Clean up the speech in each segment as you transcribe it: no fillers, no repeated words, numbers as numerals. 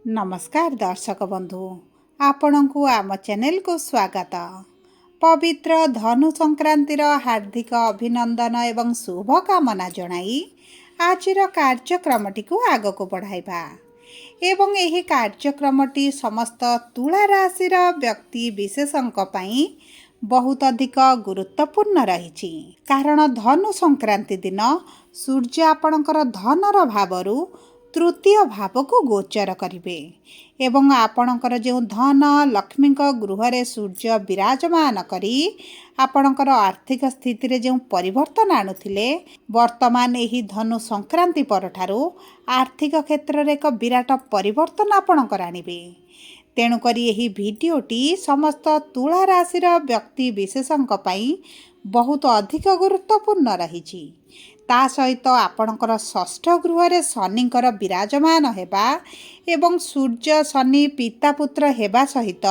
नमस्कार दर्शक बंधु आपण को आम चैनल को स्वागत। पवित्र धनु संक्रांतिर हार्दिक अभिनंदन एवं शुभकामना जणाई आजिर कार्यक्रमटी को आग को बढ़ाइबा एवं यही कार्यक्रमटी समस्त तुला राशि व्यक्ति विशेषंक पई बहुत अधिक गुरुत्वपूर्ण रही। कारण धनु संक्रांति दिन सूर्य आपणकर धनर भावरु तृतीय भाव को गोचर करिवे एवं आपणकर जो धन लक्ष्मी गृह रे सूर्य विराजमान करी आपणकर आर्थिक स्थिति रे जो परिवर्तन आणुथिले वर्तमान यही धनु संक्रांति परठारु आर्थिक क्षेत्र रे एक विराट परिवर्तन आपणकर आनिबे। तेणुकरी यही भिडियोटी समस्त तुला राशि व्यक्ति विशेषंक पई बहुत अधिक गुरुत्वपूर्ण रही। ता सहित आपणकर षष्ठ गृह रे शनिकर विराजमान हेबा एवं सूर्य शनि पिता पुत्र हेबा सहित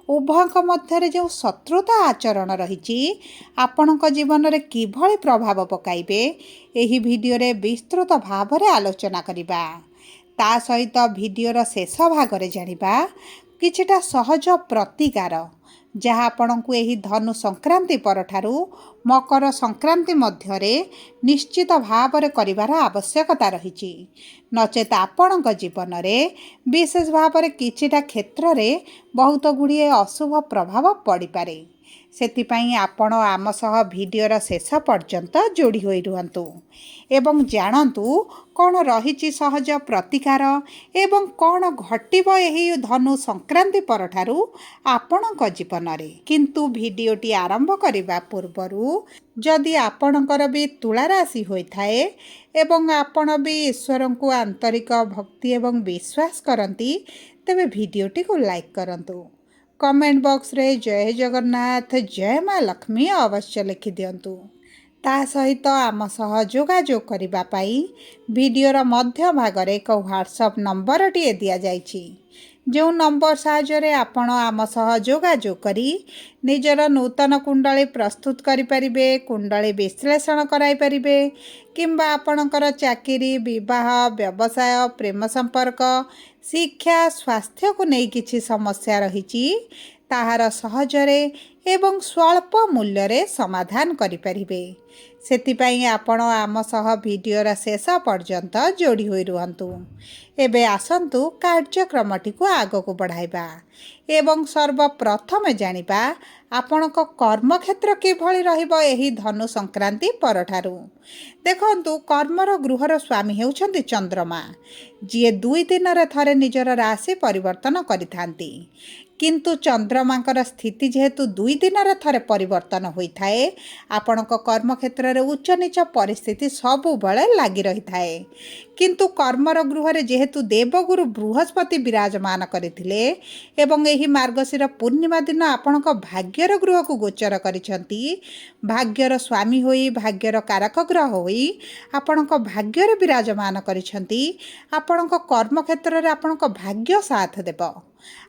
उभयक मध्य जो शत्रुता आचरण रही आपणक जीवन रे किभଳି प्रभाव पकाइबे एही भिडियो रे विस्तृत भाव रे आलोचना करिबा। ता सहित भिडियोर शेष भाग रे जानिबा किछिटा सहज प्रतिकार जहाँ आपण को यही धनु संक्रांति परठारु मकर संक्रांति मध्यरे निश्चित भाव रे करिवार आवश्यकता रही। नचेत आपण जीवन रे विशेष भाव रे किछिटा क्षेत्र रे बहुत गुड़िए अशुभ प्रभाव पड़ी पारे। सेतिपाई आपण आम सह भिडियोर शेष पर्यंत जोड़ी होई रुहंतु एवं जानतु कौन रही सहज प्रतिकार एवं कौन घटिबो एही धनु संक्रांति परठारु आपणक जीवन रे। किंतु भिडियोटी आरंभ करिबा पूर्वरु जदि आपणकर भी तुला राशि होइथाए एवं आपण भी ईश्वर को आंतरिक भक्ति एवं विश्वास करती तेबे भिडियोटी को लाइक करंतु। कमेंट बॉक्स रे जय जगन्नाथ जय माँ लक्ष्मी अवश्य लिखि दियंतु। ता सहित आम सह जोगाजोग करिबा पाई भिडियोर मध्य भागरे एक व्हाट्सएप नंबर टी दिया जाइछि जो नंबर साहाय्य आपण आम सह जोगाजोग करी निजर नूतन कुंडली प्रस्तुत करि परिबे, कुंडली विश्लेषण कराई परिबे किंबा आपणकर चाकरी विवाह व्यवसाय प्रेम संपर्क शिक्षा स्वास्थ्य को नहीं किछि समस्या रही ताहार सहजरे एवं स्वल्प मूल्य रे समाधान करि परिबे। सेतिपाई आपण आम सह भिडियोर शेष पर्यंत जोड़ी होई रुहंतु। एबे आसंतु कार्यक्रमटी को आग को बढ़ाइबा एवं सर्वप्रथम जानिबा आपणक कर्मक्षेत्र किभଳି रहिबो एही धनु संक्रांति परठारु। देखंतु कर्मर गृहर स्वामी हेउछंती चंद्रमा जी 2 दिन रे थरे निजर राशि परिवर्तन करिथांती किंतु चंद्रमांकर स्थिति जेहेतु 2 दिन रे थरे परिवर्तन होइथाए आपणक कर्मक्षेत्र रे उच्च नीच परिस्थिति सबु बेले लागि रही थाए। किंतु कर्मर गृह रे जेहेतु देवगुरु बृहस्पति विराजमान करथिले एवं एही मार्गशीर पूर्णिमा दिन आपणक भाग्यर गृह को गोचर करिसंती भाग्यर स्वामी होई भाग्यर कारक ग्रह होई आपणक भाग्यर विराजमान करिसंती आपणक कर्मक्षेत्र रे आपणक भाग्य साथ देबो।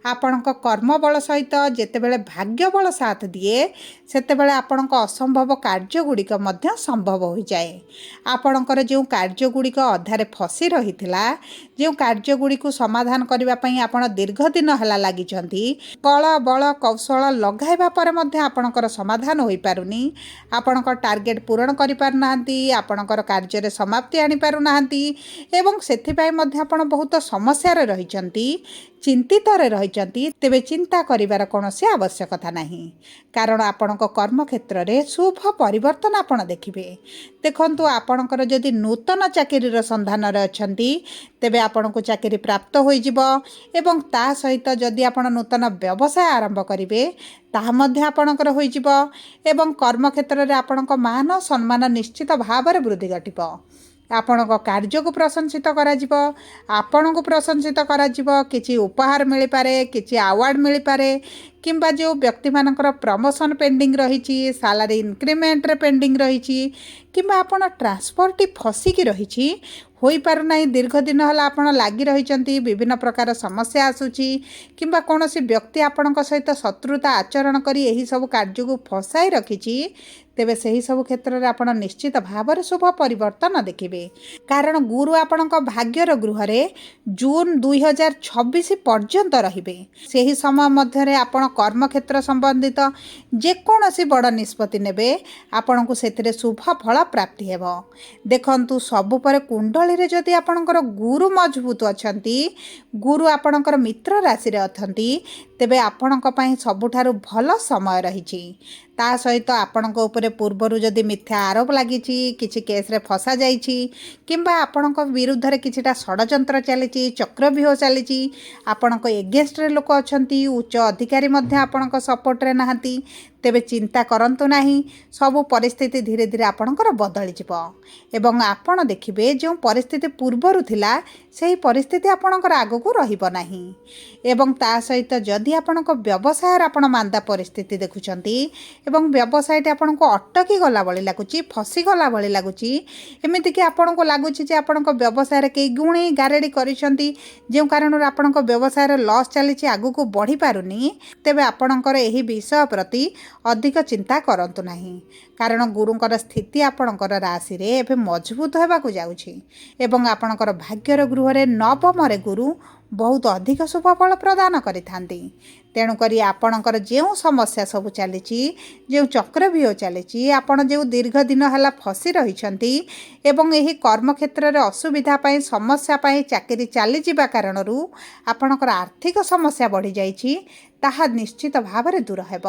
आपणक कर्म बल सहित जेतेबेले भाग्य बल साथ दिए सेतेबेले आपणक असंभव कार्य गुड़िक मध्य संभव हो जाए। आपणकर जो कार्य गुड़िक अधारे फसी रहिथिला जो कार्य गुड़िक समाधान करबा पई आपण दीर्घ दिन हला लागिचंती कल बल कौशल लगाइबा पर मध्य आपणकर समाधान होई पारुनी आपणकर टार्गेट पूरण करि पार नाहंती आपणकर कार्य रे समाप्ति आनी पारु नाहंती एवं सेथिपाई मध्य आपण बहुत समस्या रे रहिचंती चिंतित रही तेबे चिंता करिवार कोनोसी आवश्यकता नहीं कारण आपणक कर्म क्षेत्र रे शुभ परिवर्तन आपण देखिबे। देखंतु आपणकर जदि नूतन चाकरीर संधान रे अछंती तेबे आपणको चाकरी प्राप्त होई जिवो एवं ता सहित जदि आपण नूतन व्यवसाय आरंभ करिवे ताहा मध्य आपणकर होई जिवो एवं कर्म क्षेत्र रे आपणक मान सम्मान निश्चित भाव रे वृद्धि घटिबो। आपणक कार्य को प्रशंसित करा जिवो आपण को प्रशंसित करा जिवो किछि उपहार मिली पारे किछि अवार्ड मिली पारे किंबा जो व्यक्ति मानकर प्रमोशन पेंडिंग रही, सालारी इंक्रीमेंट रे पेंडिंग रही, किंबा आपण ट्रांसफर टी फसिक रही होई पारु नाही, दीर्घ दिन हला आपण लागी रही, विभिन्न प्रकार समस्या आसुची, किंबा कौनसी व्यक्ति आपण सहित शत्रुता आचरण करी एही सब कार्य को फसाई रखिछि, तेबे सही सब क्षेत्र में आपण निश्चित भाव शुभ परिवर्तन देखिए। कारण गुरु आपण भाग्यर गृह जून 2026 पर्यंत रहिबे। सही समय मध्य आपण कर्मक्षेत्र संबंधित जेकोसी बड़ निष्पत्ति नेबे आपण को सेतिरे शुभ फल प्राप्ति हेबो। देखंतु सबु पर कुंडली रे जदि आपणकर गुरु मजबूत अछंती, गुरु आपणकर मित्र राशि रे अछंती, तेबे आपणक पई सबुठारु भल समय रहिछि। ता सहित आपणक उपरे पूर्वरु जदि मिथ्या आरोप लागिछि, किछि केस रे फसा जाइछि, किंबा आपणक विरुद्ध रे किछिटा षडयंत्र चलिछि, चक्रव्यूह चलिछि, आपणक एगेंस्ट रे लोक अछंती, उच्च अधिकारी मध्य आपणक सपोर्ट रे नाहंती, तेबे चिंता करंतु नाही। सबु परिस्थिति धीरे धीरे आपणकर बदली जिवो एवं आपण देखिबे जो परिस्थिति पूर्वरु थिला सेही परिस्थिति आपणकर आगकू रहिबो नाही। एवं ता सहित जदि आपणक व्यवसाय आपण मांदा परिस्थिति देखुचंती एवं व्यवसायटी आपणको अटकी गला भली लागुची, फसी गला भली लागुची, एमिति कि आपणको लागुची जे आपणको व्यवसाय रे के गुणी गारेडी करिसंती, जे कारण आपणको व्यवसाय रे लॉस चलीची, आगकू बढ़ी पारुनी, तेबे आपणकर एही विषय प्रति अधिक चिंता करंतु नाही। कारण गुरुंकर स्थिति आपणकर राशि रे एबे मजबूत हेबाकू जाउछि एवं आपणकर भाग्यर गृह रे नवम रे गुरु बहुत अधिक शुभ फल प्रदान करिथांती। तेणुकरी आपणकर जो समस्या सब चली, जो चक्रव्यूह चली, आपण जो दीर्घ दिन है फसी रही एवं यही कर्मक्षेत्र में असुविधा पाई, समस्या पाई चाकरी चली जावा कारण आपणकर आर्थिक समस्या बढ़ी जाइछि, ताहा निश्चित भाव में दूर हेब।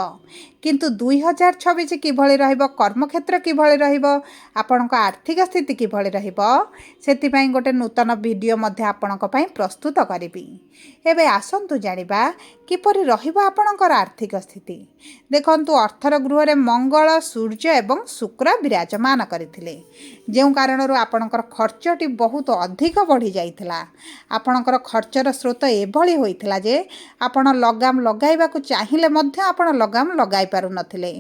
किंतु 2026 किभଳି रहिबो, कर्मक्षेत्र किभଳି रहिबो, आपणक आर्थिक स्थिति किभଳି रहिबो, सेतिपई गोटे नूतन वीडियो मध्ये आपणक पई प्रस्तुत करिबी। एबे आसंतु जानिबा किपरि रहिबो आपणकर आर्थिक स्थिति। देखंतु अर्थर गृह रे मंगल, सूर्य एवं शुक्र विराजमान करथिले, जे कारणरू आपणकर खर्चटी बहुत अधिक बढ़ी जाइथिला। आपणकर खर्चर स्रोत एभଳି होइथिला जे आपण लगाम लगाइबाकू चाहिले मध्य आपण लगाम लगाइ पारु नथिले,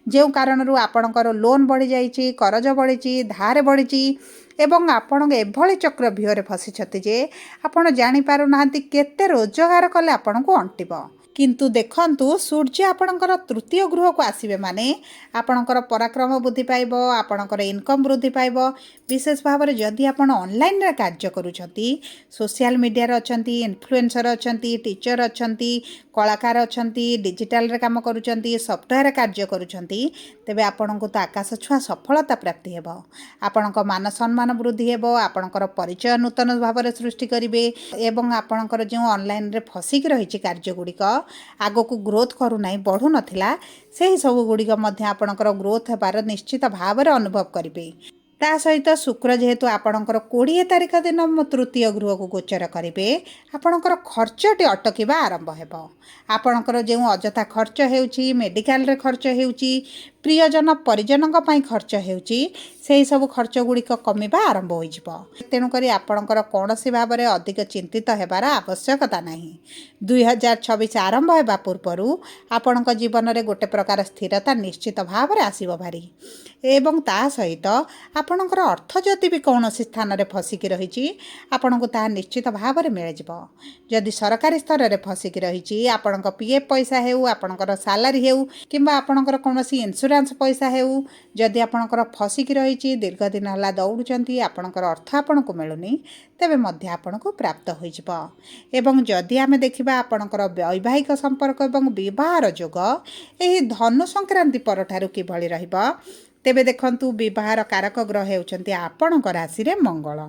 जे कारणरू आपणकर लोन बढ़ी जाइछि, करज बढ़िछि, धार बढ़िछि एवं आपण एभଳି चक्रव्यूह फसी जे आपण जानि पारु नाहंती केते रोजगार कले आपण को अंटिबो। किंतु देखंतु सूर्य आपणकर तृतीय गृह को आसीबे माने आपणकर पराक्रम वृद्धि पाइबो, आपणकर इनकम वृद्धि पाइबो। विशेष भाव में जदि आपण ऑनलाइन रे कार्य करूछंती, सोशल मीडिया रे अछंती, इन्फ्लुएंसर अछंती, टीचर अछंती, कलाकार अछंती, डिजिटल रे काम करूछंती, सॉफ्टवेयर कार्य करूछंती, तेबे आपणको तो आकाश छुआ सफलता प्राप्ति हेबो। आपणको मान सम्मान वृद्धि हेबो, आपणकर परिचय नूतन भाव में सृष्टि करिवे एवं आपणकर जो ऑनलाइन रे फसिक रहिछि कार्य गुड़िक आगको ग्रोथ करू नाही, बढ़ू नथिला, सेही सब गुड़िक मध्य आपणकर ग्रोथ हेबार निश्चित भाव में अनुभव करिवे। ता सहित शुक्र जेहेतु आपणकर 20 तारिख दिन तृतीय गृह को गोचर करेंगे, आपणकर खर्चटी अटकिबा आरंभ हेबो। आपणकर जो अजथा खर्च हेउची, मेडिकल रे खर्च हेउची, प्रियजन परिजनक पई खर्च हेउची, सेही सब खर्च गुड़िक कमिबा आरंभ हो जिवो। तेणुकरी आपणकर कौनसी भाव में अधिक चिंतित हेबार आवश्यकता नाही। 2026 आरंभ हेबा पूर्वरु आपणक जीवन में गोटे प्रकार स्थिरता निश्चित भाव में आसीबो भारी। एवं ता सहित आपणकर अर्थ जदि भी कौन स्थान में फसिकी रही, आपण को ताहा निश्चित भाव में मिल जाव। जदि सरकारी स्तर में फसिकी रही, आपण पीएफ पैसा हेउ, आपणकर सालारी हेउ, किंबा आपणकर कौनसी इंश्योरेंस पैसा हेउ, जदि आपणकर फसिकी रही, दीर्घ दिन हला दौड़ुचंती, आपणकर अर्थ आपण को मिलुनी, तेबे मध्य आपण को प्राप्त हो जिवो। एवं जदि आमे देखिबा आपणकर वैवाहिक संपर्क एवं विवाहर जोग एही धनु संक्रांति परठारु किभଳି रहिबो, तेबे देखंतु विवाहर कारक ग्रह हेउचंती आपणकर राशि रे मंगल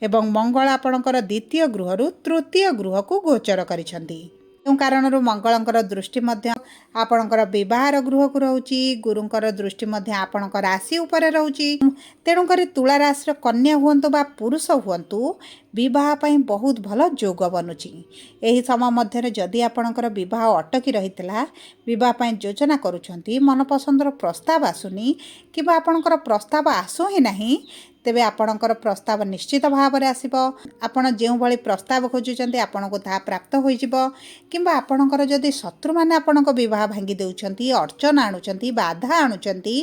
एवं मंगल आपणकर द्वितीय गृहरु तृतीय गृह को गोचर करिसंती। कारणरू मंगलंकर दृष्टि मध्य आपणकर विवाहर गृह को रहउची, गुरुंकर दृष्टि मध्य आपणकर राशि उपरे रहउची। तेणुकरी तुला राशि कन्या हुअंतु बा पुरुष हुअंतु, विवाह पई बहुत भल जोग बनुची। एही समय मध्य जदि आपणकर विवाह अटकी रहितला, विवाह पई योजना करूछंती, मन पसंदर प्रस्ताव आसुनी, किबा आपणकर प्रस्ताव आसु ही नाही, ତେବେ ଆପଣଙ୍କର ପ୍ରସ୍ତାବ ନିଶ୍ଚିତ ଭାବରେ ଆସିବ। ଆପଣ ଯେଉଁଭଳି ପ୍ରସ୍ତାବ ଖୋଜୁଛନ୍ତି ଆପଣଙ୍କୁ ତାହା ପ୍ରାପ୍ତ ହୋଇଯିବ। କିମ୍ବା ଆପଣଙ୍କର ଯଦି ଶତ୍ରୁମାନେ ଆପଣଙ୍କ ବିବାହ ଭାଙ୍ଗି ଦେଉଛନ୍ତି, ଅର୍ଚନା ଆଣୁଛନ୍ତି, ବାଧା ଆଣୁଛନ୍ତି,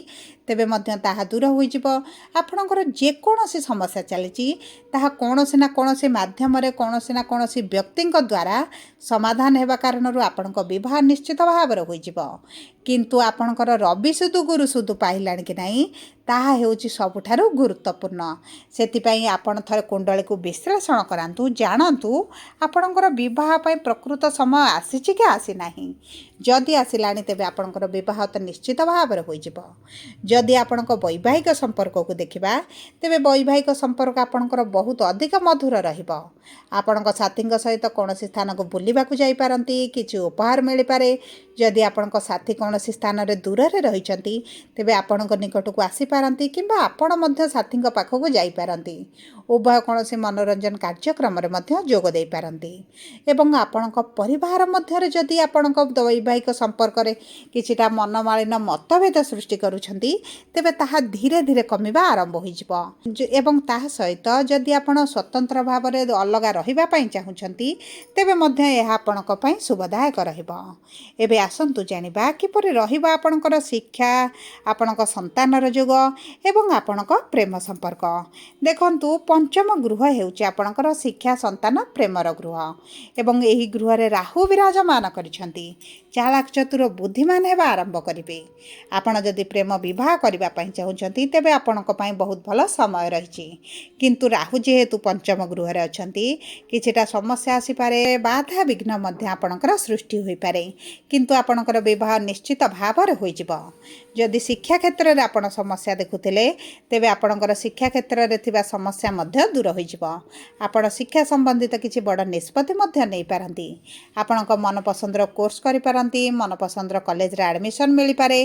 ତେବେ ମଧ୍ୟ ତାହା ଦୂର ହୋଇଯିବ। ଆପଣଙ୍କର ଯେକୌଣସି ସମସ୍ୟା ଚାଲିଛି ତାହା କୌଣସି ନା କୌଣସି ମାଧ୍ୟମରେ କୌଣସି ନା କୌଣସି ବ୍ୟକ୍ତିଙ୍କ ଦ୍ୱାରା ସମାଧାନ ହେବା କାରଣରୁ ଆପଣଙ୍କ ବିବାହ ନିଶ୍ଚିତ ଭାବରେ ହୋଇଯିବ। କିନ୍ତୁ ଆପଣଙ୍କର ରବି ସୁଧୁ ଗୁରୁ ସୁଧୁ ପାଇଲାଣି କି ନାହିଁ ତାହା ହେଉଛି ସବୁଠାରୁ ଗୁରୁତ୍ୱପୂର୍ଣ୍ଣ। ସେଥିପାଇଁ ଆପଣ ଥରେ କୁଣ୍ଡଳୀକୁ ବିଶ୍ଳେଷଣ କରାନ୍ତୁ, ଜାଣନ୍ତୁ ଆପଣଙ୍କର ବିବାହ ପାଇଁ ପ୍ରକୃତ ସମୟ ଆସିଛି କି ଆସିନାହିଁ। ଯଦି ଆସିଲାଣି ତେବେ ଆପଣଙ୍କର ବିବାହ ତ ନିଶ୍ଚିତ ଭାବରେ ହୋଇଯିବ। ଯଦି ଆପଣଙ୍କ ବୈବାହିକ ସମ୍ପର୍କକୁ ଦେଖିବା ତେବେ ବୈବାହିକ ସମ୍ପର୍କ ଆପଣଙ୍କର ବହୁତ ଅଧିକ ମଧୁର ରହିବ। ଆପଣଙ୍କ ସାଥୀଙ୍କ ସହିତ କୌଣସି ସ୍ଥାନକୁ ବୁଲିବାକୁ ଯାଇପାରନ୍ତି, କିଛି ଉପହାର ମିଳିପାରେ। ଯଦି ଆପଣଙ୍କ ସାଥୀ କୌଣସି ସ୍ଥାନରେ ଦୂରରେ ରହିଛନ୍ତି ତେବେ ଆପଣଙ୍କ ନିକଟକୁ ଆସିପାରନ୍ତି କିମ୍ବା ଆପଣ ମଧ୍ୟ ସାଥୀଙ୍କ ପାଖକୁ ଯାଇପାରନ୍ତି। ଉଭୟ କୌଣସି ମନୋରଞ୍ଜନ କାର୍ଯ୍ୟକ୍ରମରେ ମଧ୍ୟ ଯୋଗ ଦେଇପାରନ୍ତି। ଏବଂ ଆପଣଙ୍କ ପରିବାର ମଧ୍ୟରେ ଯଦି ଆପଣଙ୍କ ବୈବାହିକ ସମ୍ପର୍କରେ କିଛିଟା ମନମାଳିନ ମତଭେଦ ସୃଷ୍ଟି କରୁଛନ୍ତି ତେବେ ତାହା ଧୀରେ ଧୀରେ କମିବା ଆରମ୍ଭ ହୋଇଯିବ। ଏବଂ ତାହା ସହିତ ଯଦି ଆପଣ ସ୍ୱତନ୍ତ୍ର ଭାବରେ ଅଲଗା ରହିବା ପାଇଁ ଚାହୁଁଛନ୍ତି ତେବେ ମଧ୍ୟ ଏହା ଆପଣଙ୍କ ପାଇଁ ଶୁଭଦାୟକ ରହିବ। ଏବେ ଆସନ୍ତୁ ଜାଣିବା କିପରି ରହିବ ଆପଣଙ୍କର ଶିକ୍ଷା, ଆପଣଙ୍କ ସନ୍ତାନର ଯୋଗ ଏବଂ ଆପଣଙ୍କ ପ୍ରେମ ସମ୍ପର୍କ। ଦେଖନ୍ତୁ, ପଞ୍ଚମ ଗୃହ ହେଉଛି ଆପଣଙ୍କର ଶିକ୍ଷା, ସନ୍ତାନ, ପ୍ରେମର ଗୃହ ଏବଂ ଏହି ଗୃହରେ ରାହୁ ବିରାଜମାନ କରିଛନ୍ତି। ଚାଲାକ ଚତୁର ବୁଦ୍ଧିମାନ ହେବା ଆରମ୍ଭ କରିବେ। ଆପଣ ଯଦି ପ୍ରେମ ବିବାହ କରିବା ପାଇଁ ଚାହୁଁଛନ୍ତି ତେବେ ଆପଣଙ୍କ ପାଇଁ ବହୁତ ଭଲ ସମୟ ରହିଛି। କିନ୍ତୁ ରାହୁ ଯେହେତୁ ପଞ୍ଚମ ଗୃହରେ ଅଛନ୍ତି କିଛିଟା ସମସ୍ୟା ଆସିପାରେ, ବାଧା ବିଘ୍ନ ମଧ୍ୟ ଆପଣଙ୍କର ସୃଷ୍ଟି ହୋଇପାରେ। କିନ୍ତୁ ଆପଣଙ୍କର ବିବାହ ନିଶ୍ଚିତ ଭାବରେ ହୋଇଯିବ। ଯଦି ଶିକ୍ଷା କ୍ଷେତ୍ରରେ ଆପଣ ସମସ୍ୟା ଦେଖୁଥିଲେ ତେବେ ଆପଣଙ୍କର ଶିକ୍ଷା କ୍ଷେତ୍ରରେ ଥିବା ସମସ୍ୟା ମଧ୍ୟ ଦୂର ହୋଇଯିବ। ଆପଣ ଶିକ୍ଷା ସମ୍ବନ୍ଧିତ କିଛି ବଡ଼ ନିଷ୍ପତ୍ତି ମଧ୍ୟ ନେଇପାରନ୍ତି। ଆପଣଙ୍କ ମନପସନ୍ଦର କୋର୍ସ କରିପାରନ୍ତି, ମନପସନ୍ଦର କଲେଜରେ ଆଡ଼ମିସନ୍ ମିଳିପାରେ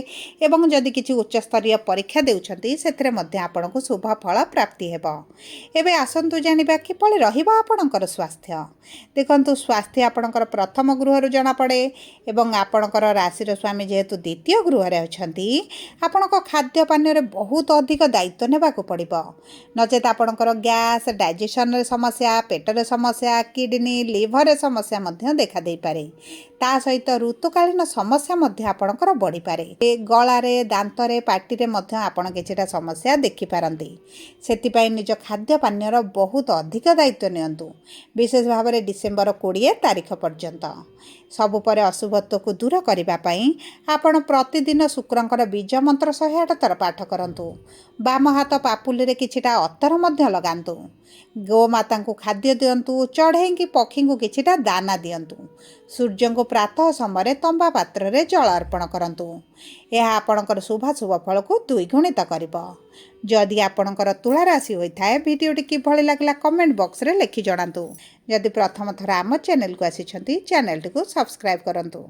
ଏବଂ ଯଦି କିଛି ଉଚ୍ଚସ୍ତରୀୟ ପରୀକ୍ଷା ଦେଉଛନ୍ତି ସେଥିରେ ମଧ୍ୟ ଆପଣଙ୍କୁ ଶୁଭ ଫଳ ପ୍ରାପ୍ତି ହେବ। ଏବେ ଆସନ୍ତୁ ଜାଣିବା କିପରି ରହିବ ଆପଣଙ୍କର ସ୍ୱାସ୍ଥ୍ୟ। ଦେଖନ୍ତୁ, ସ୍ୱାସ୍ଥ୍ୟ ଆପଣଙ୍କର ପ୍ରଥମ ଗୃହରୁ ଜଣାପଡ଼େ ଏବଂ ଆପଣଙ୍କର ରାଶିର ସ୍ୱାମୀ ଯେହେତୁ ଦ୍ୱିତୀୟ ଗୃହରେ ଅଛନ୍ତି ଆପଣଙ୍କ ଖାଦ୍ୟ ପାନୀୟରେ ବହୁତ ଅଧିକ ଦାୟିତ୍ୱ ନେବାକୁ ପଡ଼ିବ। ନଚେତ୍ ଆପଣଙ୍କର ଗ୍ୟାସ୍, ଡାଇଜେସନରେ ସମସ୍ୟା, ପେଟରେ ସମସ୍ୟା, କିଡ଼ନୀ, ଲିଭରରେ ସମସ୍ୟା ମଧ୍ୟ ଦେଖାଦେଇପାରେ। ତା ସହିତ ଋତୁକାଳୀନ ସମସ୍ୟା ମଧ୍ୟ ଆପଣଙ୍କର ବଢ଼ିପାରେ। ଗଳାରେ, ଦାନ୍ତରେ, ପାଟିରେ ମଧ୍ୟ ଆପଣ କିଛିଟା ସମସ୍ୟା ଦେଖିପାରନ୍ତି। ସେଥିପାଇଁ ନିଜ ଖାଦ୍ୟ ପାନୀୟର ବହୁତ ଅଧିକ ଦାୟିତ୍ୱ ନିଅନ୍ତୁ, ବିଶେଷ ଭାବରେ ଡିସେମ୍ବର 20 ତାରିଖ ପର୍ଯ୍ୟନ୍ତ। ସବୁ ପରେ ଅଶୁଭତ୍ୱକୁ ଦୂର କରିବା ପାଇଁ ଆପଣ ପ୍ରତିଦିନ ଶୁକ୍ରଙ୍କର ବୀଜ ମନ୍ତ୍ର 108 ଥର ପାଠ କରନ୍ତୁ। ବାମ ହାତ ପାପୁଲିରେ କିଛିଟା ଅତର ମଧ୍ୟ ଲଗାନ୍ତୁ। ଗୋମାତାଙ୍କୁ ଖାଦ୍ୟ ଦିଅନ୍ତୁ। ଚଢ଼େଇଙ୍କି ପକ୍ଷୀଙ୍କୁ କିଛିଟା ଦାନା ଦିଅନ୍ତୁ। ସୂର୍ଯ୍ୟଙ୍କୁ ପ୍ରାତଃ ସମୟରେ ତମ୍ବା ପାତ୍ରରେ ଜଳ ଅର୍ପଣ କରନ୍ତୁ। ଏହା ଆପଣଙ୍କର ଶୁଭାଶୁଭ ଫଳକୁ ଦ୍ୱିଗୁଣିତ କରିବ। ଯଦି ଆପଣଙ୍କର ତୁଳା ରାଶି ହୋଇଥାଏ ଭିଡ଼ିଓଟି କିଭଳି ଲାଗିଲା କମେଣ୍ଟ ବକ୍ସରେ ଲେଖି ଜଣାନ୍ତୁ। ଯଦି ପ୍ରଥମ ଥର ଆମ ଚ୍ୟାନେଲକୁ ଆସିଛନ୍ତି ଚ୍ୟାନେଲଟିକୁ ସବସ୍କ୍ରାଇବ୍ କରନ୍ତୁ।